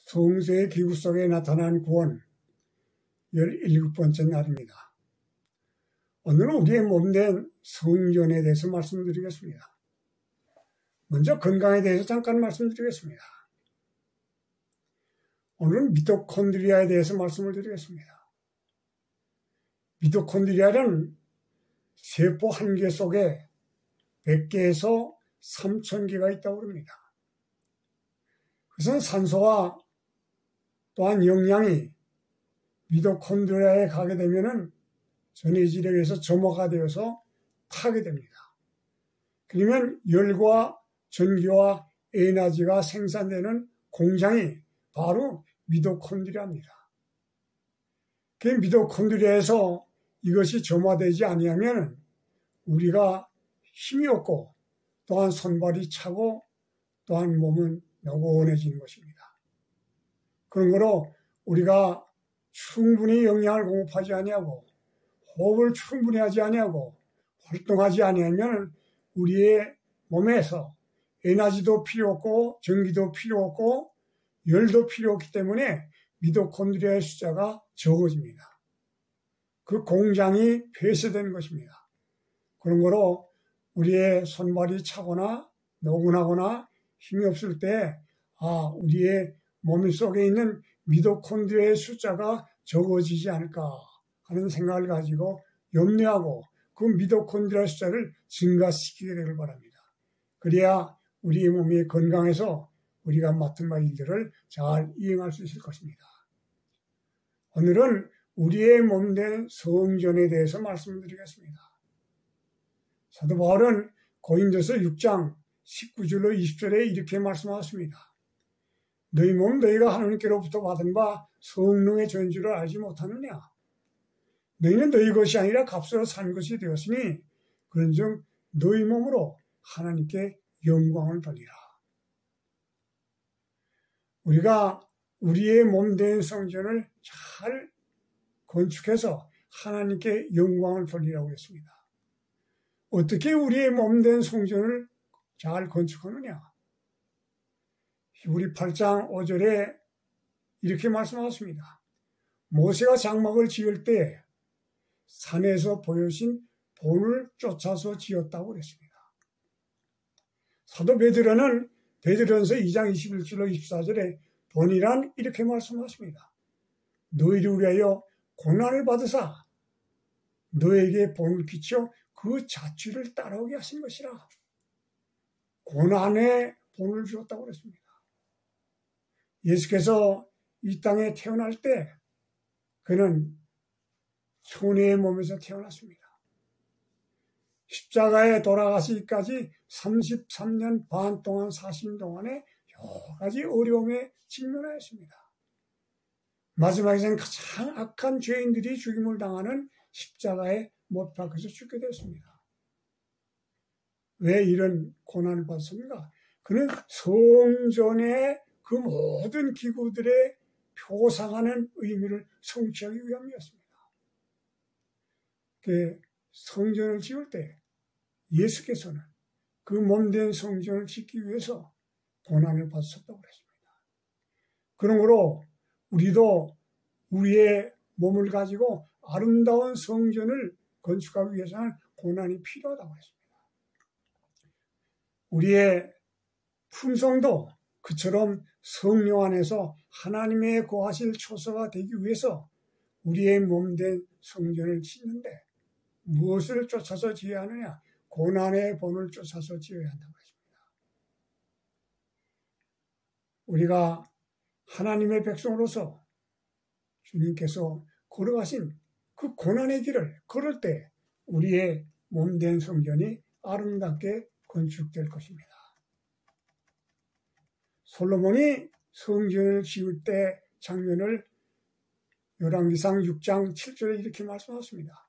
성서의 기구 속에 나타난 구원 17번째 날입니다. 오늘은 우리의 몸된 성전에 대해서 말씀드리겠습니다. 먼저 건강에 대해서 잠깐 말씀드리겠습니다. 오늘은 미토콘드리아에 대해서 말씀을 드리겠습니다. 미토콘드리아는 세포 한 개 속에 100개에서 3000개가 있다고 합니다. 그것은 산소와 또한 영양이 미토콘드리아에 가게 되면은 전해질에 의해서 점화가 되어서 타게 됩니다. 그러면 열과 전기와 에너지가 생산되는 공장이 바로 미토콘드리아입니다. 그 미토콘드리아에서 이것이 점화되지 아니하면 우리가 힘이 없고 또한 손발이 차고 또한 몸은 노곤해지는 것입니다. 그런 거로 우리가 충분히 영양을 공급하지 아니하고 호흡을 충분히 하지 아니하고 활동하지 아니하면 우리의 몸에서 에너지도 필요 없고 전기도 필요 없고 열도 필요 없기 때문에 미토콘드리아의 숫자가 적어집니다. 그 공장이 폐쇄되는 것입니다. 그런 거로 우리의 손발이 차거나 노곤하거나 힘이 없을 때 우리의 몸 속에 있는 미토콘드리아의 숫자가 적어지지 않을까 하는 생각을 가지고 염려하고 그 미토콘드리아 숫자를 증가시키게 되길 바랍니다. 그래야 우리의 몸이 건강해서 우리가 맡은 바 일들을 잘 이행할 수 있을 것입니다. 오늘은 우리의 몸된 성전에 대해서 말씀드리겠습니다. 사도 바울은 고린도서 6장 19절로 20절에 이렇게 말씀하셨습니다. 너희 몸 너희가 하나님께로부터 받은 바 성령의 전주를 알지 못하느냐? 너희는 너희 것이 아니라 값으로 산 것이 되었으니 그런즉 너희 몸으로 하나님께 영광을 돌리라. 우리가 우리의 몸된 성전을 잘 건축해서 하나님께 영광을 돌리라고 했습니다. 어떻게 우리의 몸된 성전을 잘 건축하느냐? 히브리 8장 5절에 이렇게 말씀하셨습니다. 모세가 장막을 지을 때 산에서 보여신 본을 쫓아서 지었다고 그랬습니다. 사도 베드로는 베드로전서 2장 21절로 24절에 본이란 이렇게 말씀하십니다. 너희를 위하여 고난을 받으사 너에게 본을 끼쳐 그 자취를 따라오게 하신 것이라. 고난에 본을 주었다고 그랬습니다. 예수께서 이 땅에 태어날 때 그는 천의 몸에서 태어났습니다. 십자가에 돌아가시기까지 33년 반 동안 사신 동안에 여러 가지 어려움에 직면하였습니다. 마지막에는 가장 악한 죄인들이 죽임을 당하는 십자가에 못 박혀서 죽게 됐습니다. 왜 이런 고난을 받습니까? 그는 성전의 그 모든 기구들의 표상하는 의미를 성취하기 위함이었습니다. 그 성전을 지을 때 예수께서는 그 몸된 성전을 짓기 위해서 고난을 받으셨다고 그랬습니다. 그러므로 우리도 우리의 몸을 가지고 아름다운 성전을 건축하기 위해서는 고난이 필요하다고 했습니다. 우리의 품성도 그처럼 성령 안에서 하나님의 거하실 초소가 되기 위해서 우리의 몸된 성전을 짓는데 무엇을 쫓아서 지어야 하느냐? 고난의 본을 쫓아서 지어야 한다고 했습니다. 우리가 하나님의 백성으로서 주님께서 걸어가신 그 고난의 길을 걸을 때 우리의 몸된 성전이 아름답게 건축될 것입니다. 솔로몬이 성전을 지을 때 장면을 열왕기상 6장 7절에 이렇게 말씀하셨습니다.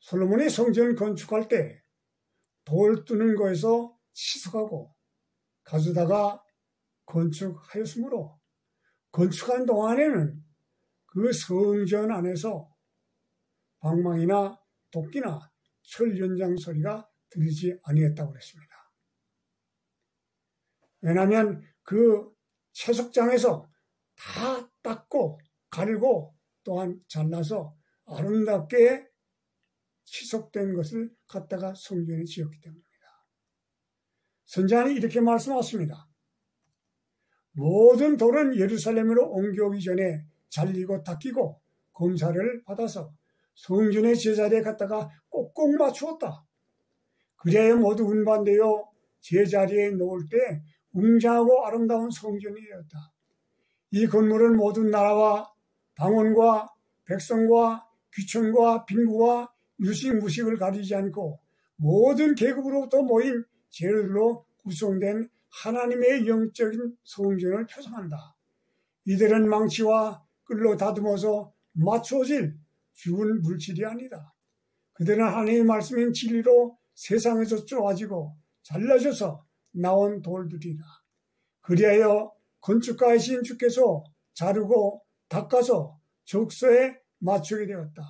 솔로몬이 성전을 건축할 때 돌 뜨는 거에서 치석하고 가져다가 건축하였으므로 건축한 동안에는 그 성전 안에서 방망이나 도끼나 철 연장 소리가 들리지 아니했다고 그랬습니다. 왜냐하면 그 채석장에서 다 닦고 갈고 또한 잘라서 아름답게 치석된 것을 갖다가 성전에 지었기 때문입니다. 선지자는 이렇게 말씀하십니다. 모든 돌은 예루살렘으로 옮겨오기 전에 잘리고 닦이고 검사를 받아서 성전의 제자리에 갖다가 꼭꼭 맞추었다. 그래야 모두 운반되어 제자리에 놓을 때 웅장하고 아름다운 성전이 되었다. 이 건물은 모든 나라와 방언과 백성과 귀천과 빈부와 유식 무식을 가리지 않고 모든 계급으로부터 모인 재료들로 구성된 하나님의 영적인 성전을 표상한다. 이들은 망치와 끌로 다듬어서 맞추어질 죽은 물질이 아니다. 그들은 하나님의 말씀인 진리로 세상에서 쪼아지고 잘라져서 나온 돌들이다. 그리하여 건축가이신 주께서 자르고 닦아서 적소에 맞추게 되었다.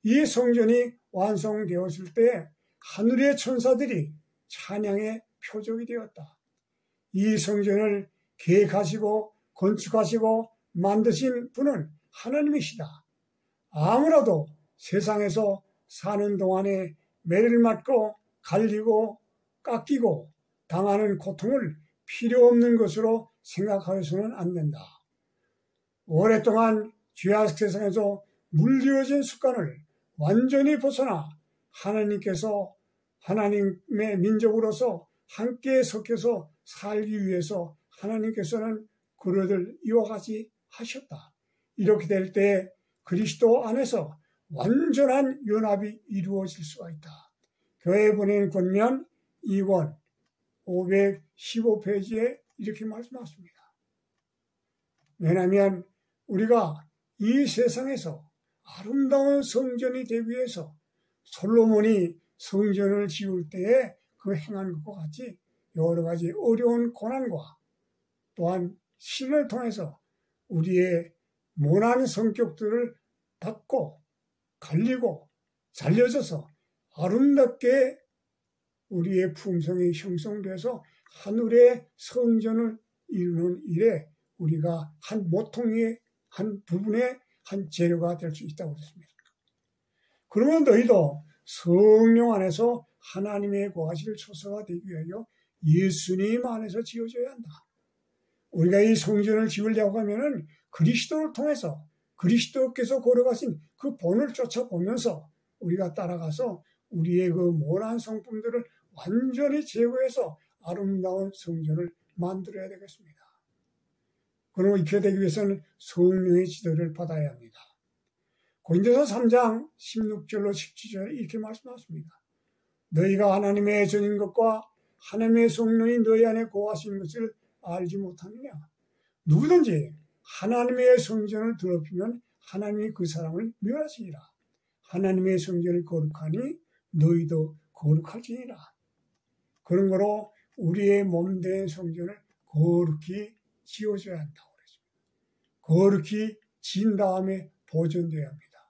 이 성전이 완성되었을 때 하늘의 천사들이 찬양의 표적이 되었다. 이 성전을 계획하시고 건축하시고 만드신 분은 하나님이시다. 아무라도 세상에서 사는 동안에 매를 맞고 갈리고 깎이고 당하는 고통을 필요 없는 것으로 생각하여서는 안 된다. 오랫동안 죄악 세상에서 물리어진 습관을 완전히 벗어나 하나님께서 하나님의 민족으로서 함께 섞여서 살기 위해서 하나님께서는 그들을 이와 같이 하셨다. 이렇게 될 때 그리스도 안에서 완전한 연합이 이루어질 수가 있다. 교회에 보낸 권면 2권 515페이지에 이렇게 말씀하십니다. 왜냐하면 우리가 이 세상에서 아름다운 성전이 되기 위해서 솔로몬이 성전을 지을 때에 그 행한 것과 같이 여러 가지 어려운 고난과 또한 신을 통해서 우리의 모난 성격들을 닦고 갈리고 잘려져서 아름답게 우리의 품성이 형성돼서 하늘의 성전을 이루는 일에 우리가 한 모퉁이의 한 부분의 한 재료가 될 수 있다고 그랬습니다. 그러면 너희도 성령 안에서 하나님의 과실을 초서가 되기 위하여 예수님 안에서 지어져야 한다. 우리가 이 성전을 지으려고 하면은 그리스도를 통해서 그리스도께서 걸어가신 그 본을 쫓아보면서 우리가 따라가서 우리의 그 모난 성품들을 완전히 제거해서 아름다운 성전을 만들어야 되겠습니다. 그러면 이렇게 되기 위해서는 성령의 지도를 받아야 합니다. 고린도서 3장 16절로 17절에 이렇게 말씀하십니다. 너희가 하나님의 전인 것과 하나님의 성령이 너희 안에 거하신 것을 알지 못하느냐. 누구든지 하나님의 성전을 더럽히면 하나님이 그 사람을 멸하시리라. 하나님의 성전을 거룩하니 너희도 거룩할지니라. 그런 거로 우리의 몸된 성전을 거룩히 지어줘야 한다고 그랬습니다. 거룩히 지은 다음에 보존되어야 합니다.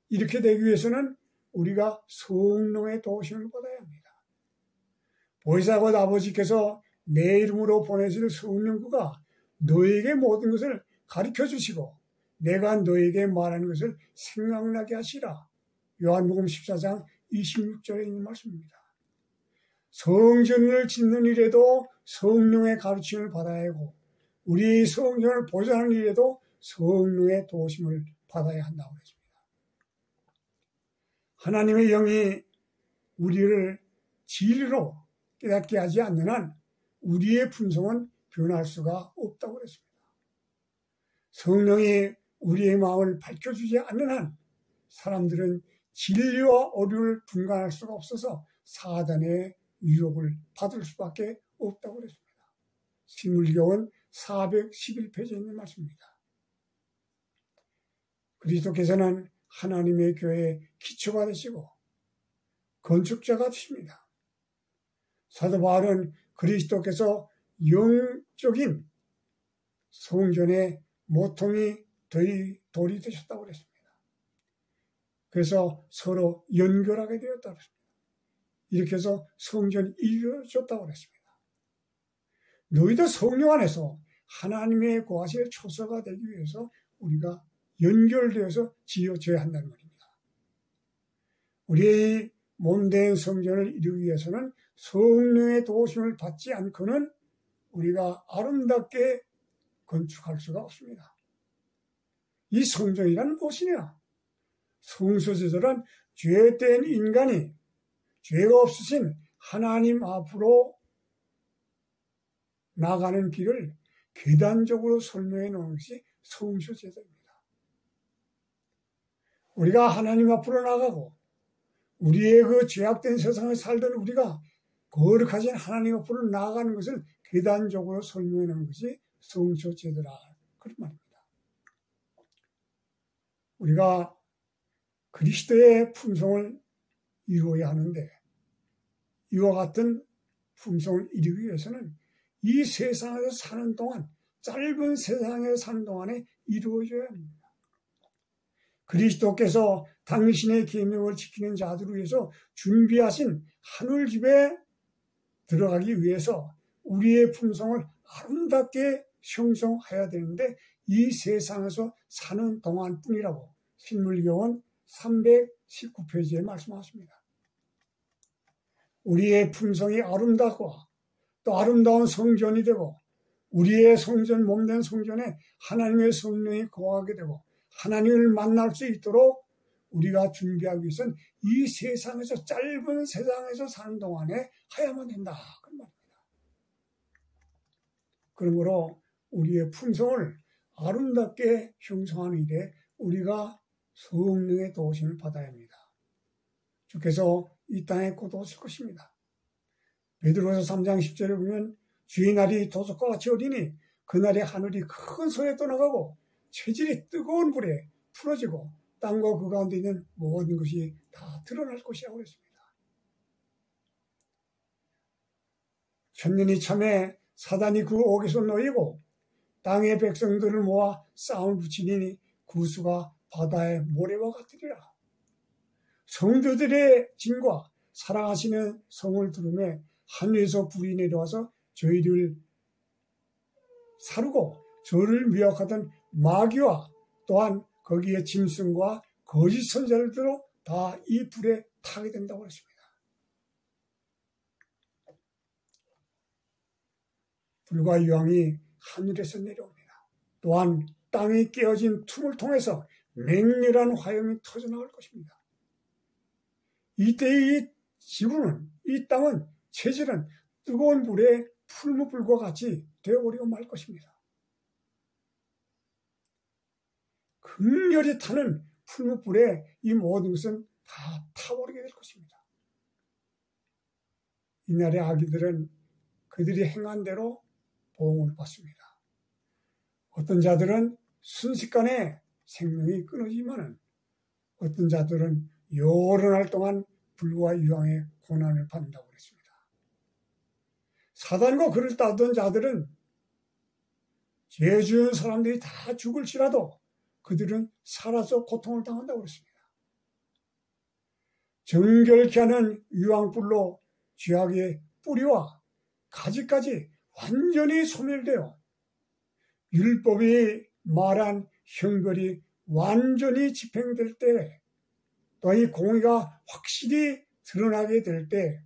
이렇게 되기 위해서는 우리가 성령의 도우심을 받아야 합니다. 보혜사곧 아버지께서 내 이름으로 보내실 성령구가 너에게 모든 것을 가르쳐 주시고 내가 너에게 말하는 것을 생각나게 하시라. 요한복음 14장 26절에 있는 말씀입니다. 성전을 짓는 일에도 성령의 가르침을 받아야 하고 우리 성전을 보존하는 일에도 성령의 도우심을 받아야 한다고 했습니다. 하나님의 영이 우리를 진리로 깨닫게 하지 않는 한 우리의 품성은 변할 수가 없다고 그랬습니다. 성령이 우리의 마음을 밝혀주지 않는 한 사람들은 진리와 오류를 분간할 수가 없어서 사단의 유혹을 받을 수밖에 없다고 그랬습니다. 신물교원 411페이지에 있는 말씀입니다. 그리스도께서는 하나님의 교회의 기초가 되시고 건축자가 되십니다. 사도 바울은 그리스도께서 영적인 성전의 모퉁이 돌이 되셨다고 그랬습니다. 그래서 서로 연결하게 되었다고 그랬습니다. 이렇게 해서 성전이 이루어졌다고 그랬습니다. 너희도 성령 안에서 하나님의 거하실 초소가 되기 위해서 우리가 연결되어서 지어져야 한다는 말입니다. 우리의 몸된 성전을 이루기 위해서는 성령의 도우심을 받지 않고는 우리가 아름답게 건축할 수가 없습니다. 이 성전이란 무엇이냐? 성소제도란 죄된 인간이 죄가 없으신 하나님 앞으로 나가는 길을 계단적으로 설명해 놓은 것이 성소제도입니다. 우리가 하나님 앞으로 나가고 우리의 그 죄악된 세상에 살던 우리가 거룩하신 하나님 앞으로 나아가는 것을 계단적으로 설명해 놓은 것이 성소제도라 그런 말입니다. 우리가 그리스도의 품성을 이루어야 하는데 이와 같은 품성을 이루기 위해서는 이 세상에서 사는 동안 짧은 세상에 사는 동안에 이루어져야 합니다. 그리스도께서 당신의 계명을 지키는 자들을 위해서 준비하신 하늘집에 들어가기 위해서 우리의 품성을 아름답게 형성해야 되는데 이 세상에서 사는 동안뿐이라고 신물교원 319페이지에 말씀하십니다. 우리의 품성이 아름답고 또 아름다운 성전이 되고 우리의 성전 몸된 성전에 하나님의 성령이 거하게 되고 하나님을 만날 수 있도록 우리가 준비하기 위해서는 이 세상에서 짧은 세상에서 사는 동안에 해야만 된다. 그런 말입니다. 그러므로 우리의 품성을 아름답게 형성하는 일에 우리가 성령의 도우심을 받아야 합니다. 주께서 이 땅에 곧 오실 것입니다. 베드로서 3장 10절에 보면 주의 날이 도적과 같이 오리니 그날에 하늘이 큰 소리에 떠나가고 체질이 뜨거운 불에 풀어지고 땅과 그 가운데 있는 모든 것이 다 드러날 것이라고 그랬습니다. 천년이 참에 사단이 그 옥에서 놓이고 땅의 백성들을 모아 싸움을 붙이니 구수가 바다의 모래와 같으리라. 성도들의 진과 사랑하시는 성을 들으며 하늘에서 불이 내려와서 저희를 사르고 저를 미혹하던 마귀와 또한 거기에 짐승과 거짓 선지자들도 다 이 불에 타게 된다고 했습니다. 불과 유황이 하늘에서 내려옵니다. 또한 땅이 깨어진 틈을 통해서 맹렬한 화염이 터져나갈 것입니다. 이때 이 지구는, 이 땅은, 체질은 뜨거운 불에 풀무불과 같이 되어버리고 말 것입니다. 극렬히 타는 풀무불에 이 모든 것은 다 타버리게 될 것입니다. 이날의 아기들은 그들이 행한 대로 보응을 받습니다. 어떤 자들은 순식간에 생명이 끊어지지만 어떤 자들은 여러 날 동안 불과 유황의 고난을 받는다고 그랬습니다. 사단과 그를 따르던 자들은 죄 지은 사람들이 다 죽을지라도 그들은 살아서 고통을 당한다고 그랬습니다. 정결케 하는 유황불로 죄악의 뿌리와 가지까지 완전히 소멸되어 율법이 말한 형벌이 완전히 집행될 때 또 이 공의가 확실히 드러나게 될 때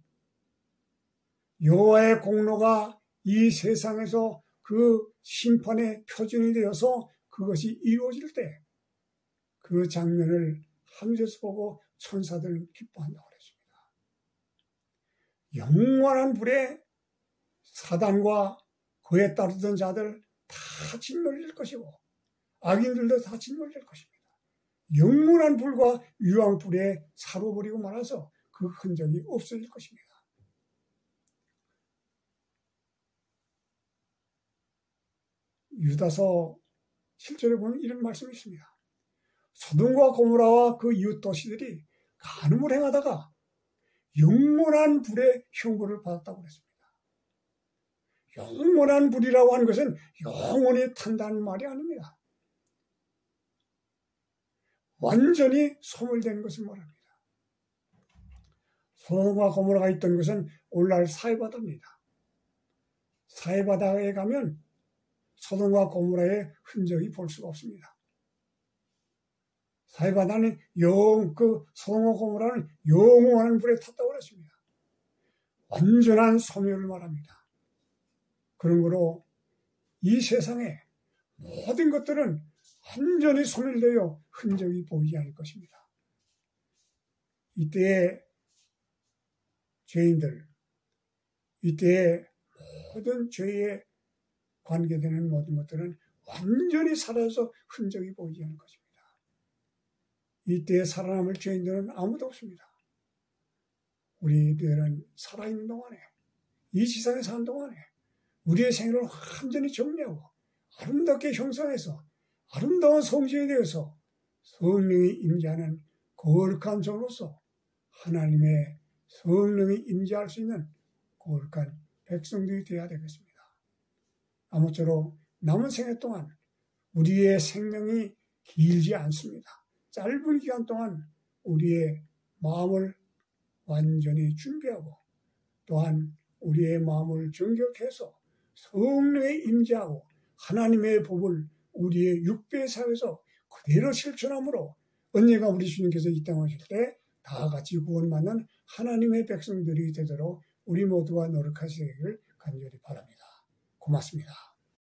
여호와의 공로가 이 세상에서 그 심판의 표준이 되어서 그것이 이루어질 때 그 장면을 하늘에서 보고 천사들은 기뻐한다고 그랬습니다. 영원한 불에 사단과 그에 따르던 자들 다 짓눌릴 것이고 악인들도 다 짓눌릴 것입니다. 영원한 불과 유황불에 사로버리고 말아서 그 흔적이 없어질 것입니다. 유다서 7절에 보면 이런 말씀이 있습니다. 소돔과 고모라와 그 이웃 도시들이 간음을 행하다가 영원한 불의 형벌을 받았다고 그랬습니다. 영원한 불이라고 하는 것은 영원히 탄다는 말이 아닙니다. 완전히 소멸되는 것을 말합니다. 소돔과 고모라가 있던 것은 오늘날 사해바다입니다. 사해바다에 가면 소돔과 고모라의 흔적이 볼 수가 없습니다. 사해바다는 소돔과 고모라는 영원한 불에 탔다고 그랬습니다. 완전한 소멸을 말합니다. 그런 거로 이 세상에 모든 것들은 완전히 소멸되어 흔적이 보이지 않을 것입니다. 이때의 죄인들, 이때의 모든 죄에 관계되는 모든 것들은 완전히 사라져서 흔적이 보이지 않을 것입니다. 이때에 살아남을 죄인들은 아무도 없습니다. 우리들은 살아있는 동안에, 이 지상에 사는 동안에 우리의 생애를 완전히 정리하고 아름답게 형성해서 아름다운 성신이 되어서 성령이 임재하는 거룩한 종으로서 하나님의 성령이 임재할 수 있는 거룩한 백성들이 되어야 되겠습니다. 아무쪼록 남은 생애 동안 우리의 생명이 길지 않습니다. 짧은 기간 동안 우리의 마음을 완전히 준비하고 또한 우리의 마음을 정결케 해서 성령에 임재하고 하나님의 법을 우리의 육배에 사회에서 그대로 실천함으로 언젠가 우리 주님께서 이 땅에 오실 때 다 같이 구원받는 하나님의 백성들이 되도록 우리 모두가 노력하시기를 간절히 바랍니다. 고맙습니다.